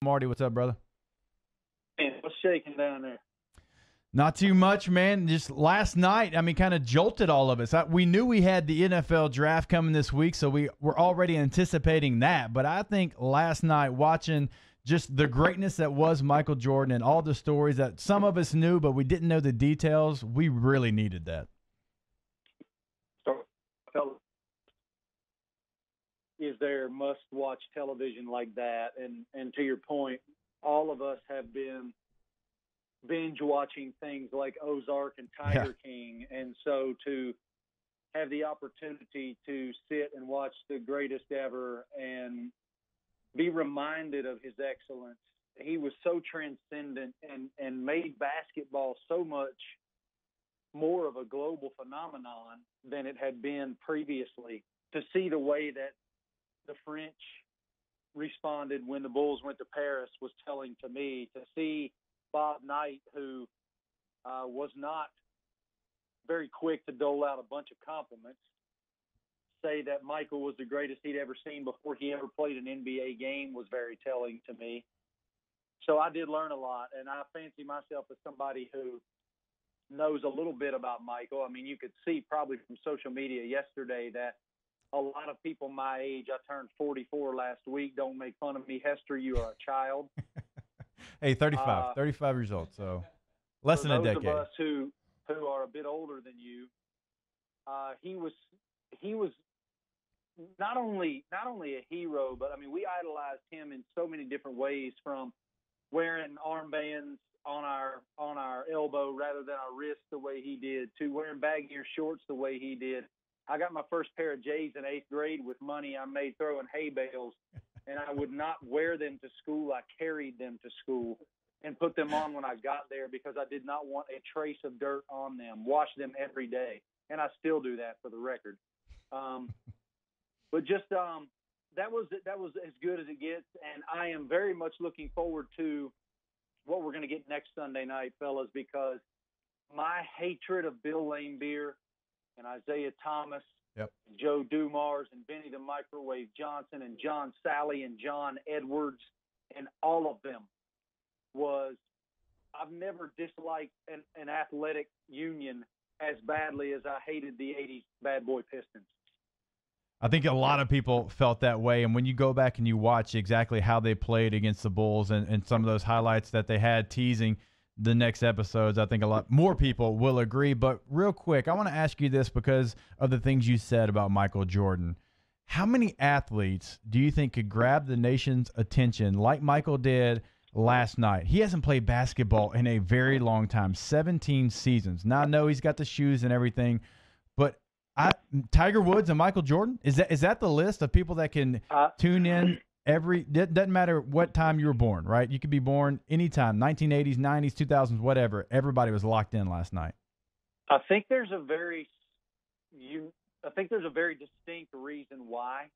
Marty. What's up, brother? Man, what's shaking down there? Not too much, man. Just last night, kind of jolted all of us. We knew we had the NFL draft coming this week, so we were already anticipating that. But I think last night, watching just the greatness that was Michael Jordan and all the stories that some of us knew, but we didn't know the details, we really needed that. Is there must-watch television like that? And to your point, all of us have been binge-watching things like Ozark and Tiger King. And so to have the opportunity to sit and watch the greatest ever and be reminded of his excellence, he was so transcendent and made basketball so much more of a global phenomenon than it had been previously. To see the way that the French responded when the Bulls went to Paris was telling to me. To see Bob Knight, who was not very quick to dole out a bunch of compliments, say that Michael was the greatest he'd ever seen before he ever played an NBA game was very telling to me. So I did learn a lot, and I fancy myself as somebody who knows a little bit about Michael. I mean, you could see probably from social media yesterday that a lot of people my age, I turned 44 last week, don't make fun of me. Hester, you are a child. Hey, 35 years old, so less than a decade. For those of us who are a bit older than you, he was not only a hero, but I mean, we idolized him in so many different ways, from wearing armbands on our elbow rather than our wrist the way he did, to wearing baggier shorts the way he did. I got my first pair of J's in 8th grade with money I made throwing hay bales, and I would not wear them to school. I carried them to school and put them on when I got there because I did not want a trace of dirt on them. Wash them every day, and I still do that for the record. But just that was as good as it gets, and I am very much looking forward to what we're going to get next Sunday night, fellas, because my hatred of Bill Laimbeer and Isaiah Thomas, Joe Dumars and Benny the Microwave Johnson and John Sally and John Edwards and all of them was, I've never disliked an athletic union as badly as I hated the 80s Bad Boy Pistons. I think a lot of people felt that way, and when you go back and you watch exactly how they played against the Bulls and some of those highlights that they had teasing the next episodes, I think a lot more people will agree. But real quick, I want to ask you this because of the things you said about Michael Jordan. How many athletes do you think could grab the nation's attention like Michael did last night? He hasn't played basketball in a very long time, 17 seasons. Now, I know he's got the shoes and everything, but Tiger Woods and Michael Jordan, is that the list of people that can tune in doesn't matter what time you were born, right? You could be born anytime, 1980s, 90s, 2000s, whatever. Everybody was locked in last night. I think there's a very distinct reason why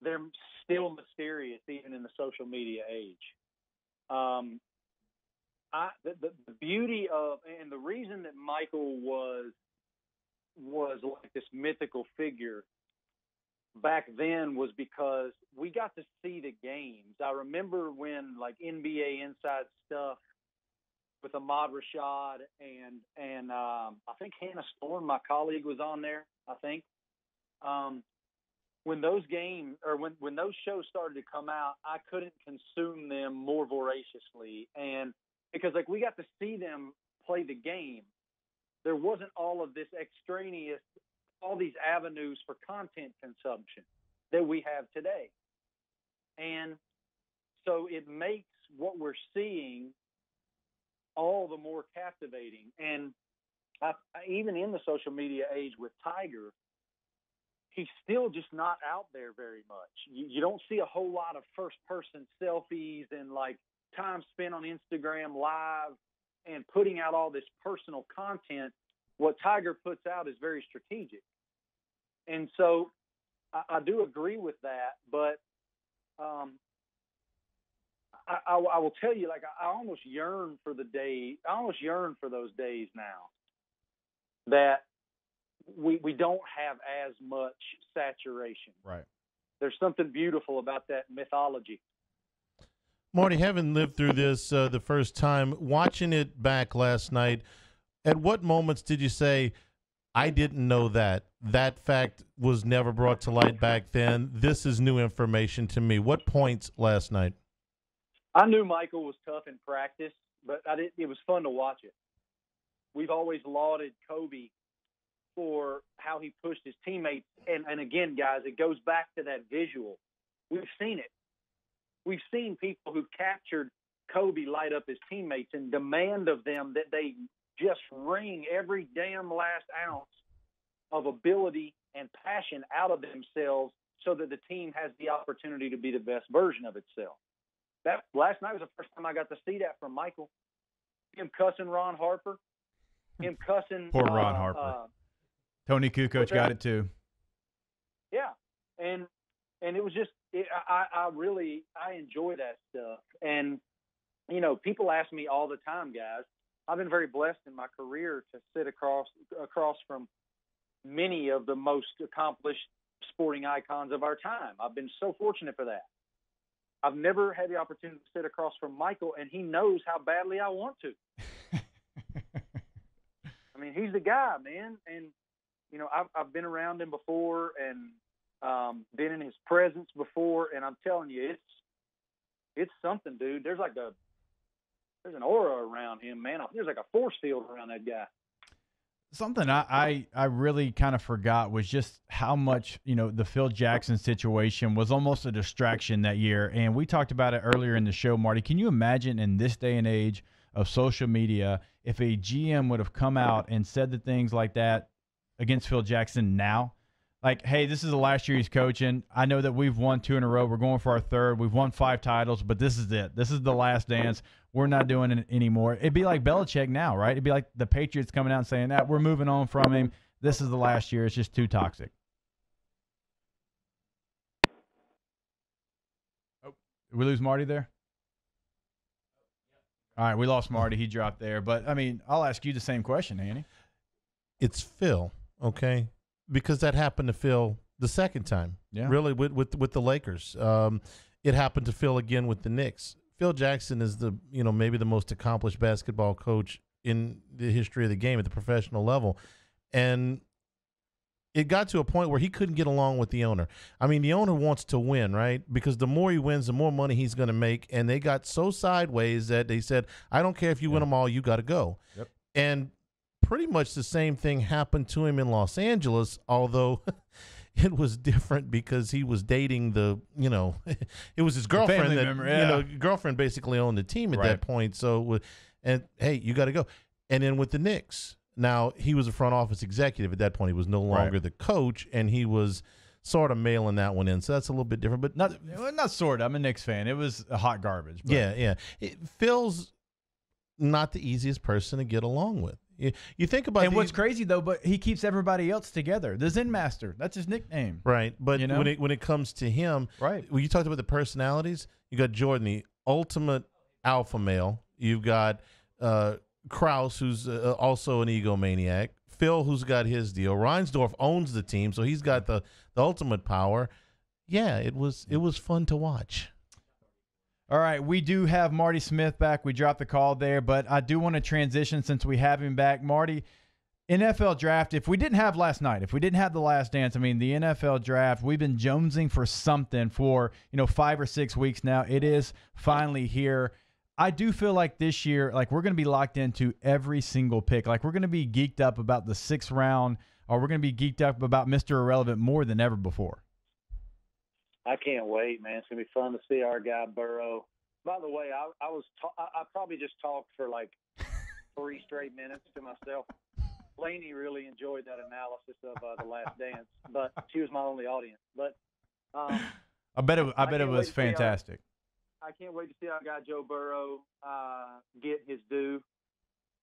they're still mysterious, even in the social media age. The beauty of, and the reason that Michael was like this mythical figure back then was because we got to see the games. I remember when, like, NBA Inside Stuff with Ahmad Rashad and I think Hannah Storm, my colleague, was on there, I think. When those games, or when those shows started to come out, I couldn't consume them more voraciously. And because, like, we got to see them play the game, there wasn't all of this extraneous, all these avenues for content consumption that we have today. And so it makes what we're seeing all the more captivating. And even in the social media age with Tiger, he's still just not out there very much. You don't see a whole lot of first-person selfies and, like, time spent on Instagram Live and putting out all this personal content. What Tiger puts out is very strategic. And so I do agree with that, but I will tell you, like, I almost yearn for those days now that we don't have as much saturation. Right. There's something beautiful about that mythology. Marty, having lived through this the first time, watching it back last night, at what moments did you say, I didn't know that? That fact was never brought to light back then. This is new information to me. What points last night? I knew Michael was tough in practice, but it was fun to watch it. We've always lauded Kobe for how he pushed his teammates. And again, guys, it goes back to that visual. We've seen it. We've seen people who've captured Kobe light up his teammates and demand of them that they just wring every damn last ounce of ability and passion out of themselves so that the team has the opportunity to be the best version of itself. That last night was the first time I got to see that from Michael. Him cussing Ron Harper, him cussing Poor Ron Harper. Tony Kukoc got it too. Yeah, and it was just I enjoy that stuff. And people ask me all the time, guys. I've been very blessed in my career to sit across from many of the most accomplished sporting icons of our time. I've been so fortunate for that. I've never had the opportunity to sit across from Michael, and he knows how badly I want to. I mean, he's the guy, man. And, I've been around him before and been in his presence before, and I'm telling you, it's something, dude. There's an aura around him, man. There's like a force field around that guy. Something I really kind of forgot was just how much, the Phil Jackson situation was almost a distraction that year. And we talked about it earlier in the show, Marty. Can you imagine in this day and age of social media if a GM would have come out and said the things like that against Phil Jackson now? Like, hey, this is the last year he's coaching. I know that we've won 2 in a row. We're going for our 3rd. We've won 5 titles, but this is it. This is the last dance. We're not doing it anymore. It'd be like Belichick now, right? It'd be like the Patriots coming out and saying that we're moving on from him. This is the last year. It's just too toxic. Oh, did we lose Marty there? All right, we lost Marty. He dropped there. But, I mean, I'll ask you the same question, Annie. It's Phil, okay? Because that happened to Phil the second time, really, with the Lakers. It happened to Phil again with the Knicks. Phil Jackson is maybe the most accomplished basketball coach in the history of the game at the professional level. And it got to a point where he couldn't get along with the owner. I mean, the owner wants to win, right? Because the more he wins, the more money he's going to make. And they got so sideways that they said, I don't care if you win them all, you got to go. Yep. And pretty much the same thing happened to him in Los Angeles, although it was different because he was dating it was his girlfriend girlfriend basically owned the team at that point. So, and hey, you got to go. And then with the Knicks, now he was a front office executive at that point. He was no longer the coach, and he was sort of mailing that one in. So that's a little bit different, but not sort of. I'm a Knicks fan. It was hot garbage. But. Yeah. Phil's not the easiest person to get along with. You think about what's crazy though, but he keeps everybody else together. The Zen Master, that's his nickname, right? But when it comes to him, right? When you talked about the personalities, you got Jordan, the ultimate alpha male. You've got Krause, who's also an egomaniac. Phil, who's got his deal. Reinsdorf owns the team, so he's got the ultimate power. Yeah, it was fun to watch. All right, we do have Marty Smith back. We dropped the call there, but I do want to transition since we have him back. Marty, NFL draft, if we didn't have last night, if we didn't have the last dance, I mean, the NFL draft, we've been jonesing for something for, 5 or 6 weeks now. It is finally here. I do feel like this year, like we're going to be locked into every single pick. Like we're going to be geeked up about the 6th round, or we're going to be geeked up about Mr. Irrelevant more than ever before. I can't wait, man. It's going to be fun to see our guy Burrow. By the way, I probably just talked for like 3 straight minutes to myself. Lainey really enjoyed that analysis of The Last Dance, but she was my only audience. But I bet it was fantastic. I can't wait to see our guy Joe Burrow get his due,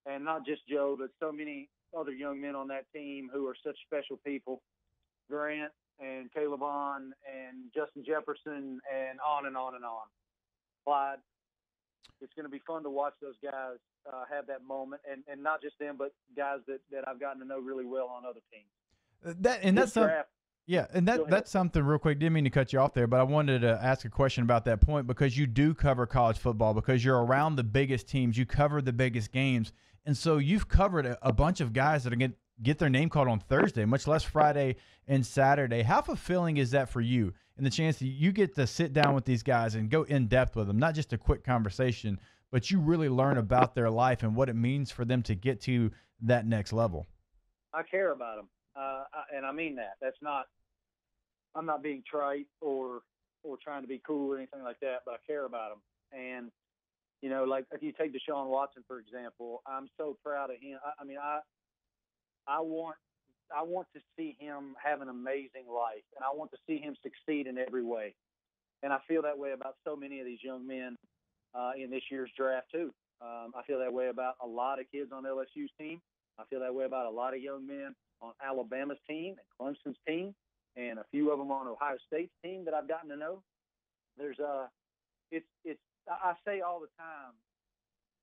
and not just Joe, but so many other young men on that team who are such special people. Grant and Caleb on and Justin Jefferson and on and on and on. Clyde. It's going to be fun to watch those guys have that moment, and not just them, but guys that I've gotten to know really well on other teams. Yeah, and that's something real quick. Didn't mean to cut you off there, but I wanted to ask a question about that point because you do cover college football because you're around the biggest teams. You cover the biggest games. And so you've covered a bunch of guys that are going to get their name called on Thursday, much less Friday and Saturday. How fulfilling is that for you and the chance that you get to sit down with these guys and go in depth with them, not just a quick conversation, but you really learn about their life and what it means for them to get to that next level? I care about them, and I mean that. I'm not being trite or trying to be cool or anything like that, but I care about them. And, you know, like if you take Deshaun Watson, for example, I'm so proud of him. I want to see him have an amazing life, and I want to see him succeed in every way. And I feel that way about so many of these young men in this year's draft too. I feel that way about a lot of kids on LSU's team. I feel that way about a lot of young men on Alabama's team and Clemson's team, and a few of them on Ohio State's team that I've gotten to know. I say all the time,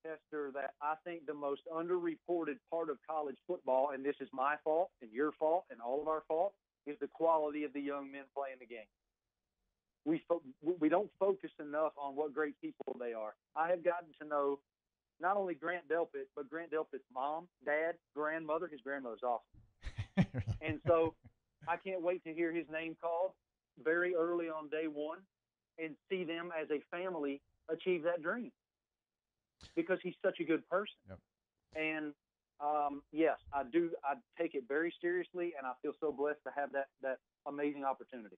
Hester, that I think the most underreported part of college football, and this is my fault and your fault and all of our fault, is the quality of the young men playing the game. We don't focus enough on what great people they are. I have gotten to know not only Grant Delpit, but Grant Delpit's mom, dad, grandmother. His grandmother's awesome. And so I can't wait to hear his name called very early on day one and see them as a family achieve that dream because he's such a good person. Yep. And, yes, I do. I take it very seriously, and I feel so blessed to have that amazing opportunity.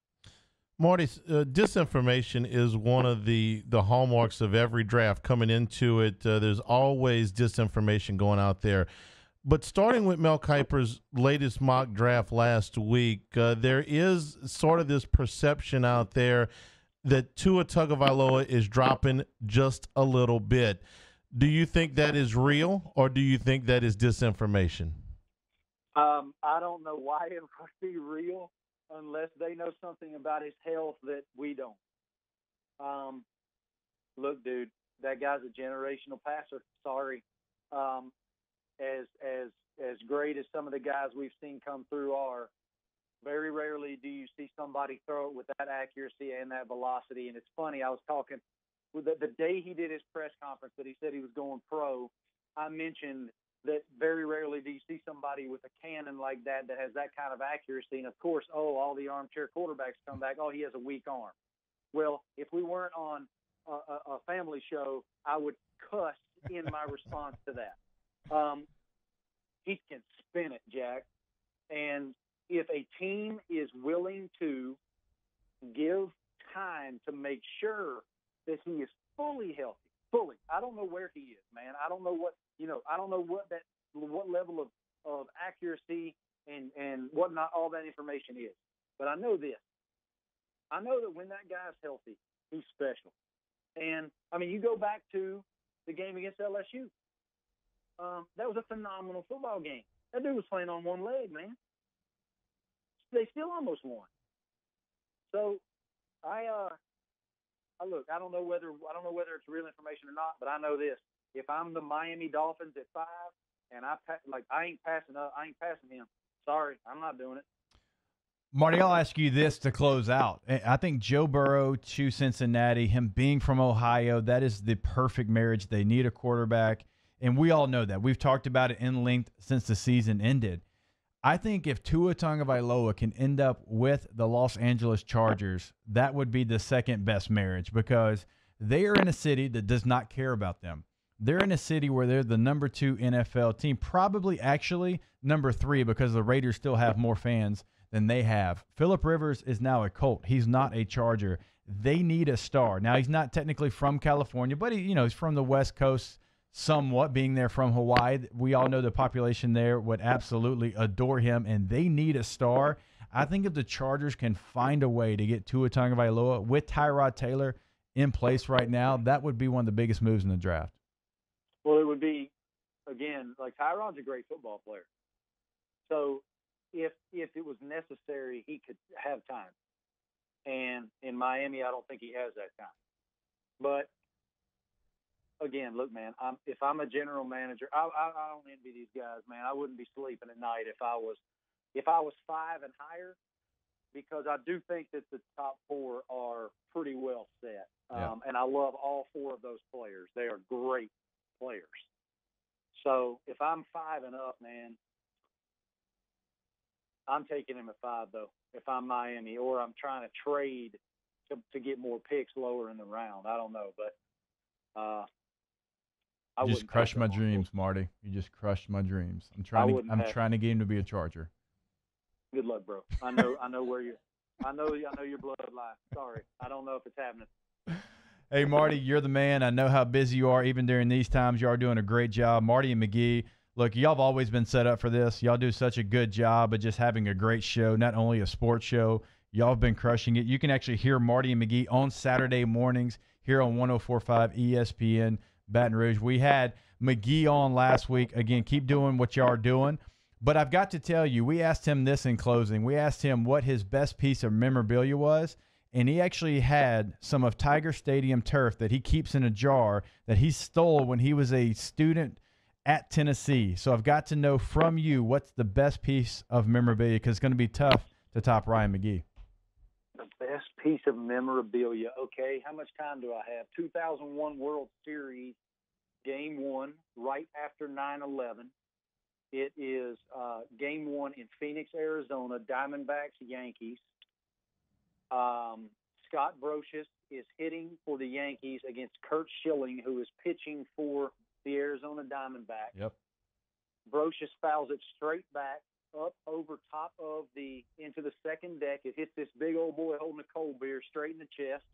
Marty, disinformation is one of the hallmarks of every draft coming into it. There's always disinformation going out there. But starting with Mel Kiper's latest mock draft last week, there is sort of this perception out there that Tua Tagovailoa is dropping just a little bit. Do you think that is real, or do you think that is disinformation? I don't know why it would be real unless they know something about his health that we don't. Look, dude, that guy's a generational passer. Sorry. As great as some of the guys we've seen come through are, very rarely do you see somebody throw it with that accuracy and that velocity. And it's funny, I was talking the day he did his press conference that he said he was going pro, I mentioned that very rarely do you see somebody with a cannon like that has that kind of accuracy. And, of course, all the armchair quarterbacks come back, he has a weak arm. Well, if we weren't on a family show, I would cuss in my response to that. He can spin it, Jack. And if a team is willing to give time to make sure that he is fully healthy, I don't know where he is, man. I don't know what level of accuracy and whatnot all that information is. But I know this. I know that when that guy's healthy, he's special. And, you go back to the game against LSU. That was a phenomenal football game. That dude was playing on one leg, man. They still almost won. So, look. I don't know whether it's real information or not, but I know this: if I'm the Miami Dolphins at 5, and I ain't passing him. Sorry, I'm not doing it. Marty, I'll ask you this to close out. I think Joe Burrow to Cincinnati, him being from Ohio, that is the perfect marriage. They need a quarterback, and we all know that. We've talked about it in length since the season ended. I think if Tua Tagovailoa can end up with the Los Angeles Chargers, that would be the second best marriage because they are in a city that does not care about them. They're in a city where they're the number 2 NFL team, probably actually number 3 because the Raiders still have more fans than they have. Phillip Rivers is now a Colt. He's not a Charger. They need a star. Now, he's not technically from California, but he's from the West Coast somewhat, being there from Hawaii. We all know the population there would absolutely adore him, and they need a star. I think if the Chargers can find a way to get Tua Tagovailoa with Tyrod Taylor in place right now, that would be one of the biggest moves in the draft. Well, it would be, again, like Tyrod's a great football player. So if it was necessary, he could have time. And in Miami, I don't think he has that time. But again, look, man, if I'm a general manager, I don't envy these guys, man. I wouldn't be sleeping at night if I was 5 and higher. because I do think that the top 4 are pretty well set. Yeah. And I love all 4 of those players. They are great players. So if I'm 5 and up, man, I'm taking him at 5, though, if I'm Miami, or I'm trying to trade to get more picks lower in the round. I don't know, but I just crushed my dreams, Marty. You just crushed my dreams. I'm trying to get him to be a Charger. Good luck, bro. I know where you're. I know your bloodline. Sorry, I don't know if it's happening. Hey, Marty, you're the man. I know how busy you are, even during these times. You are doing a great job. Marty and McGee, look, y'all have always been set up for this. Y'all do such a good job of just having a great show, not only a sports show. Y'all have been crushing it. You can actually hear Marty and McGee on Saturday mornings here on 104.5 ESPN Baton Rouge. We had McGee on last week. Again, keep doing what y'all are doing. But I've got to tell you, we asked him this in closing. We asked him what his best piece of memorabilia was, and he actually had some of Tiger Stadium turf that he keeps in a jar that he stole when he was a student at Tennessee. So I've got to know from you what's the best piece of memorabilia, because it's going to be tough to top Ryan McGee. The best piece of memorabilia. Okay, how much time do I have? 2001 World Series, Game 1, right after 9/11. It is Game 1 in Phoenix, Arizona, Diamondbacks, Yankees. Scott Brocious is hitting for the Yankees against Curt Schilling, who is pitching for the Arizona Diamondbacks. Yep. Brocious fouls it straight back up over top of into the second deck. It hits this big old boy holding a cold beer straight in the chest.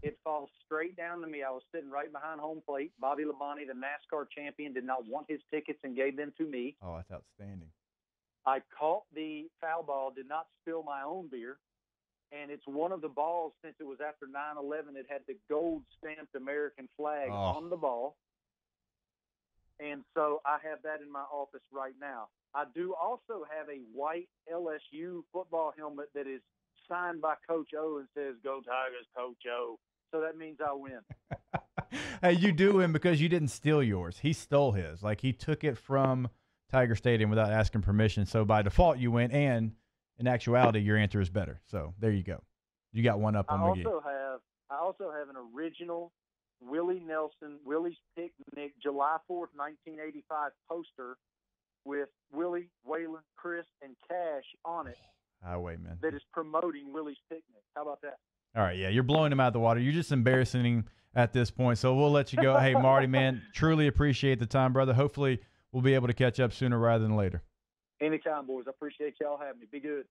It falls straight down to me. I was sitting right behind home plate. Bobby Labonte, the NASCAR champion, did not want his tickets and gave them to me. Oh, that's outstanding. I caught the foul ball, did not spill my own beer, and it's one of the balls, since it was after 9/11, it had the gold-stamped American flag on the ball. And so I have that in my office right now. I do also have a white LSU football helmet that is signed by Coach O and says, "Go Tigers, Coach O." So that means I win. Hey, you do win because you didn't steal yours. He stole his. Like, he took it from Tiger Stadium without asking permission. So by default, you win. And in actuality, your answer is better. So there you go. You got one up on McGee. I also have an original Willie Nelson, Willie's Picnic, July 4th, 1985 poster with Willie, Waylon, Chris, and Cash on it. Highway, man. That is promoting Willie's Picnic. How about that? All right, yeah, you're blowing him out of the water. You're just embarrassing him at this point, so we'll let you go. Hey, Marty, man, truly appreciate the time, brother. Hopefully we'll be able to catch up sooner rather than later. Anytime, boys. I appreciate y'all having me. Be good.